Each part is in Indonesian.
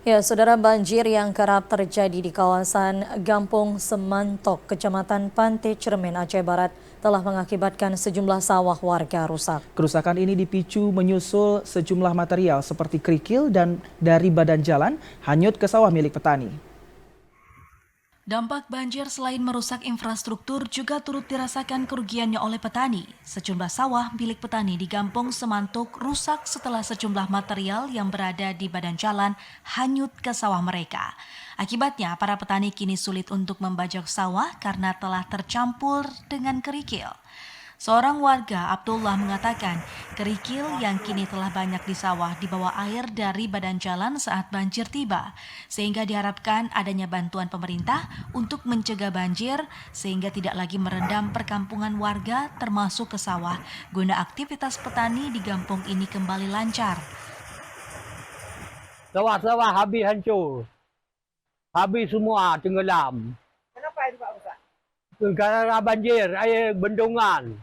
Ya, saudara, banjir yang kerap terjadi di kawasan Gampung Semantok, Kecamatan Pantai Cermin, Aceh Barat telah mengakibatkan sejumlah sawah warga rusak. Kerusakan ini dipicu menyusul sejumlah material seperti kerikil dan dari badan jalan hanyut ke sawah milik petani. Dampak banjir selain merusak infrastruktur juga turut dirasakan kerugiannya oleh petani. Sejumlah sawah milik petani di Gampung Semantuk rusak setelah sejumlah material yang berada di badan jalan hanyut ke sawah mereka. Akibatnya, para petani kini sulit untuk membajak sawah karena telah tercampur dengan kerikil. Seorang warga, Abdullah, mengatakan kerikil yang kini telah banyak di sawah dibawa air dari badan jalan saat banjir tiba, sehingga diharapkan adanya bantuan pemerintah untuk mencegah banjir sehingga tidak lagi merendam perkampungan warga termasuk ke sawah, guna aktivitas petani di kampung ini kembali lancar. Sawah-sawah habis hancur. Habis semua tenggelam. Kenapa itu Pak rusak? Gara-gara banjir, air bendungan.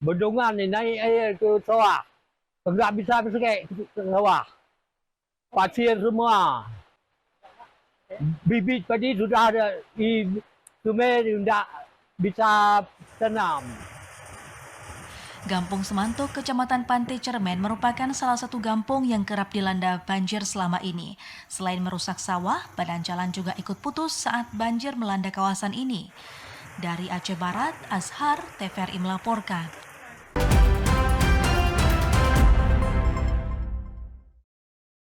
Bendungan ni naik air ke sawah. Enggak bisa bersekat ke sawah. Pasir semua. Bibit padi sudah ada di sungai tidak bisa tanam. Gampung Semantuk, Kecamatan Pantai Cermin merupakan salah satu kampung yang kerap dilanda banjir selama ini. Selain merusak sawah, badan jalan juga ikut putus saat banjir melanda kawasan ini. Dari Aceh Barat, Azhar, TVRI melaporkan.